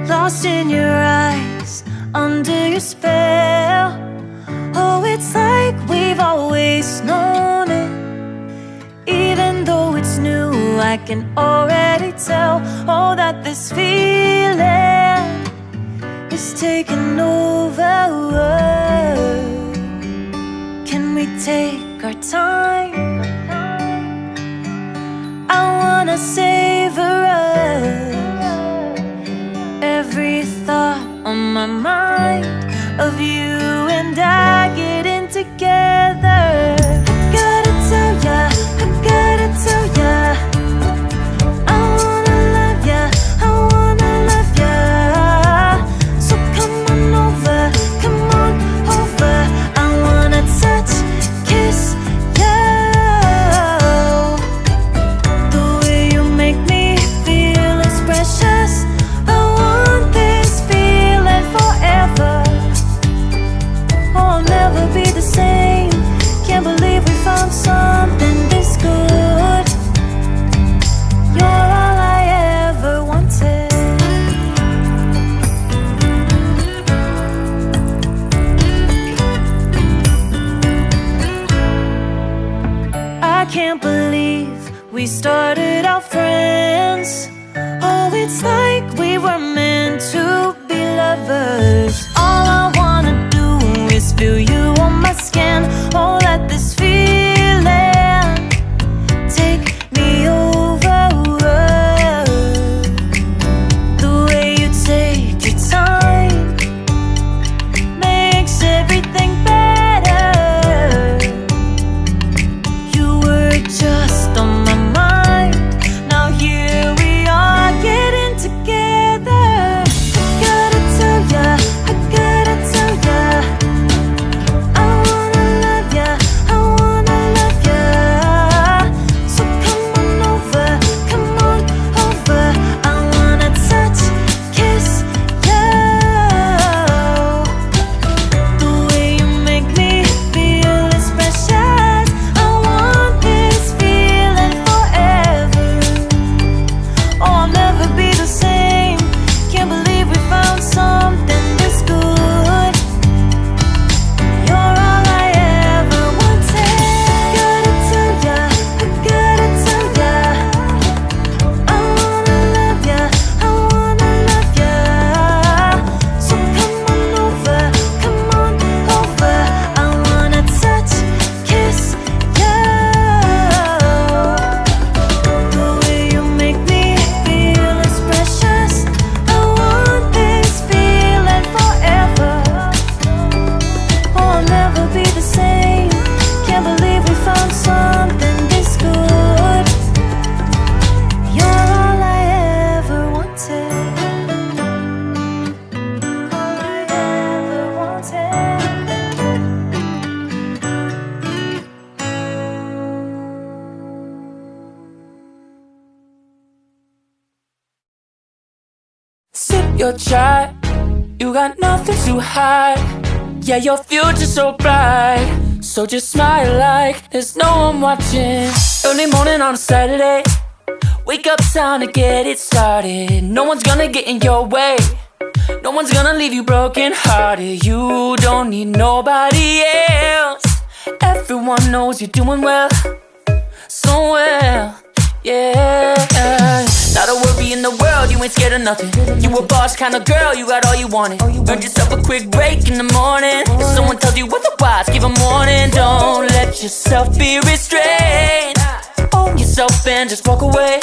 lost in your eyes, under your spell. Oh, it's like we've always known it. Even though it's new, I can already tell. Oh, that this feeling is taking over. Can we take our time? I wanna savor us. Every thought on my mind of you and I getting together. I gotta tell ya, I gotta tell ya, I wanna love ya, I wanna love ya. So come on over, come on over. I wanna touch, kiss ya. The way you make me feel is precious. I want this feeling forever. Oh, I'll never be the same. Can't believe we found something this good. You're all I ever wanted. I can't believe we started out friends. Oh, it's like we were meant to be lovers. All I wanna do is feel you on my skin. Oh, let this feeling take me over. The way you take your time makes everything better. You were just on my mind. Now here we are getting together. I gotta tell ya, I gotta tell ya, I wanna love ya, I wanna love ya. So come on over, come on over. I wanna touch, kiss ya. The way you make me feel is precious. I want this feeling forever. Oh, I'll never be the same. Can't believe we found something this good. You're all I ever wanted. Gotta tell ya, I gotta tell ya, I wanna love ya, I wanna love ya. So come on over, come on over. I wanna touch, kiss ya. The way you make me feel is precious. I want this feeling forever. Oh, I'll never be the same. Can't believe we found something this good. You're all I ever wanted. All I ever wanted. Sip your chai, you got nothing to hide. Yeah, your future's so bright, so just smile like there's no one watching. Early morning on a Saturday, wake up, time to get it started. No one's gonna get in your way, no one's gonna leave you broken hearted. You don't need nobody else. Everyone knows you're doing well, so well, yeah. Not a worry in the world, you ain't scared of nothing. You a boss kind of girl, you got all you wanted. Earned yourself a quick break in the morning. If someone tells you otherwise, give 'em warning. Don't let yourself be restrained. Own yourself and just walk away.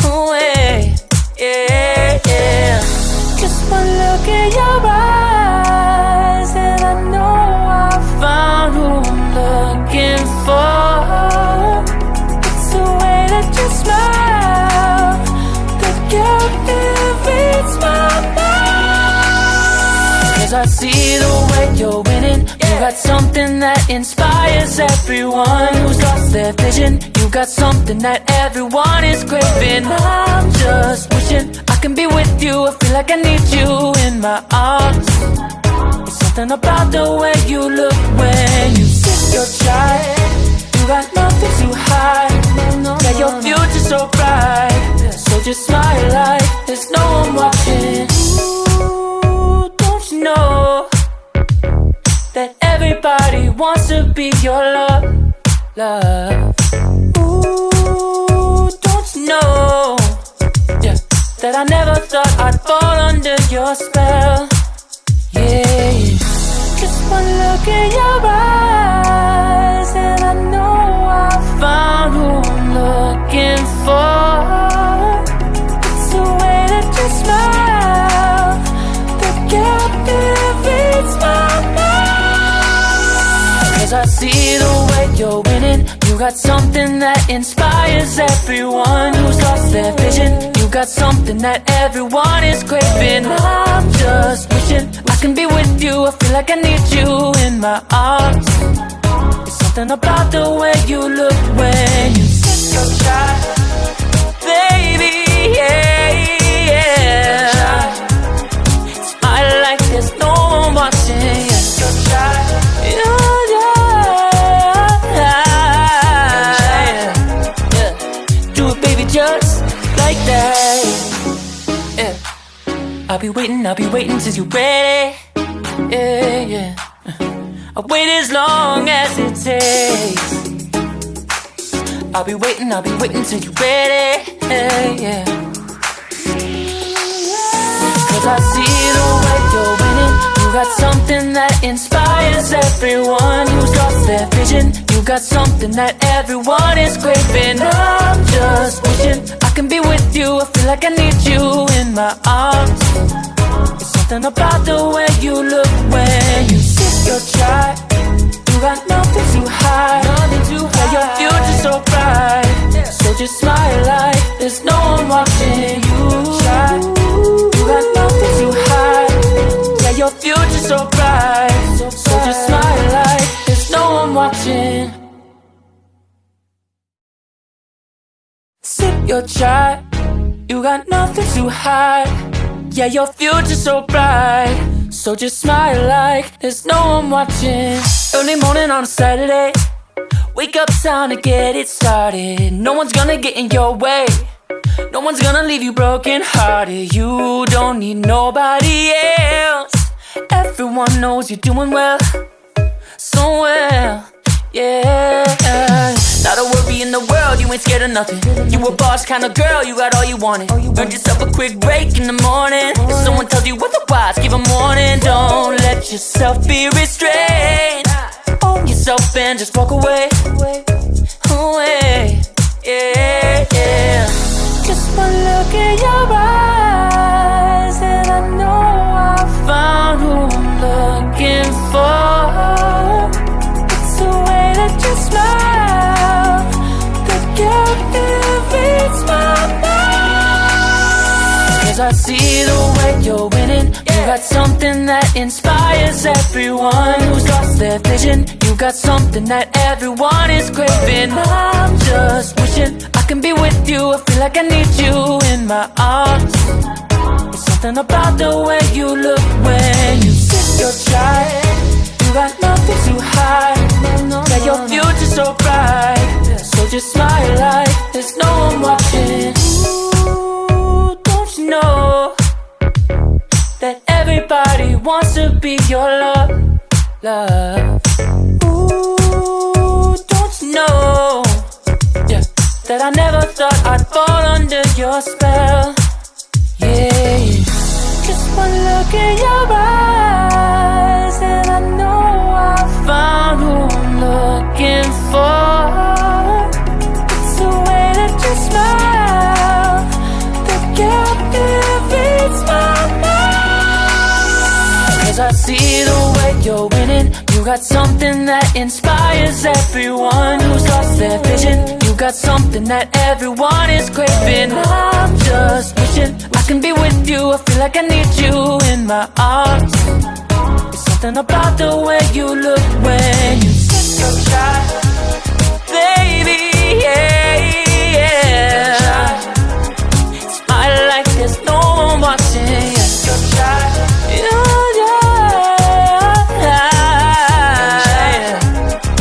Away, yeah, yeah. Just one look in your eyes and I know I found who I'm looking for. It's the way that you smile that captivates my mind. 'Cause I see the way you're winning. You got something that inspires everyone who's lost their vision. You got something that everyone is craving. I'm just wishing I can be with you. I feel like I need you in my arms. It's something about the way you look when you sip your chai. You got nothing to hide. Yeah, your future's so bright, so just smile like there's no one watching. everybody wants to be your love, love. Ooh, don't you know, yeah, that I never thought I'd fall under your spell. Yeah, yeah. Just one look in your eyes and I know I found who I'm looking for. It's the way that you smile that captivates my mind. 'Cause I see the way you're winning. You got something that inspires everyone who's lost their vision. You got something that everyone is craving. I'm just wishing I can be with you. I feel like I need you in my arms. There's something about the way you look when you sit so shy, baby, yeah, yeah. Smile like there's no one watching. You're so shy, yeah, yeah. Do it, baby, just like that. Yeah. I'll be waiting till you're ready. Yeah, yeah. I'll wait as long as it takes. I'll be waiting till you're ready. Yeah, yeah. 'Cause I see the way you're winning. You got something that inspires everyone who's lost their vision. You got something that everyone is craving. I'm just wishing I can be with you. I feel like I need you in my arms. There's something about the way you look when you sit your child. You got nothing to hide. Yeah, your future's so bright. So just smile like there's no one watching you. You got nothing to hide. Yeah, your future's so bright. So just smile like there's no one watching. Sip your chai. You got nothing to hide. Yeah, your future's so bright. So just smile like there's no one watching. Early morning on a Saturday. Wake up, time to get it started. No one's gonna get in your way. No one's gonna leave you broken hearted. You don't need nobody else. Everyone knows you're doing well, so well, yeah. Not a worry in the world, you ain't scared of nothing. You a boss kind of girl, you got all you wanted. Earned yourself a quick break in the morning. If someone tells you otherwise, give a warning. Don't let yourself be restrained. Own yourself and just walk away, away, yeah, yeah. Just one look in your eyes and I know I found who I'm looking for. It's the way that you smile that captivates my mind. 'Cause I see the way you're winning. You got something that inspires everyone who's lost their vision. You got something that everyone is craving. I'm just wishing I can be with you. I feel like I need you in my arms. There's something about the way you look when you sit your child. You got nothing to hide. Yeah, your future's so bright. So just smile like there's no one watching. Ooh, don't you know that everybody wants to be your love, love. Ooh, don't you know, yeah, that I never thought I'd fall under your spell. Yeah, yeah. Just one look in your eyes and I know I found who I'm looking for. It's the way that you smile that captivates my mind. 'Cause I see the way you're winning. You got something that inspires everyone who's lost their vision. You got something that everyone is craving. I'm just wishing I can be with you. I feel like I need you in my arms. There's something about the way you look when you sit so shy, baby, yeah, yeah. Smile like there's no one watching. You're so shy, yeah,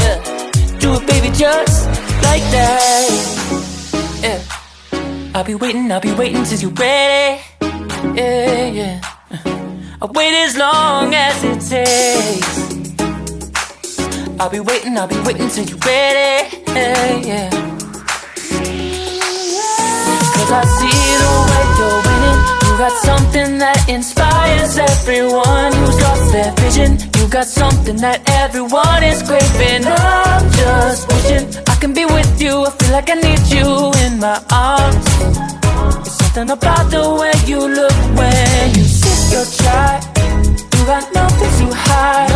yeah. Do it, baby, just like that. Yeah. I'll be waiting till you're ready. Yeah, yeah. I'll wait as long as it takes. I'll be waiting till you're ready, yeah. Cause I see the way you're winning. You got something that inspires everyone who's lost their vision. You got something that everyone is craving. I'm just wishing I can be with you. I feel like I need you in my arms. There's something about the way you look when you sip your chai. You got nothing to hide.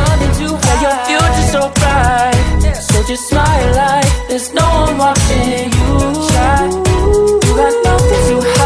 Yeah, your future's so bright. So just smile like there's no one watching you shine. You got nothing to hide.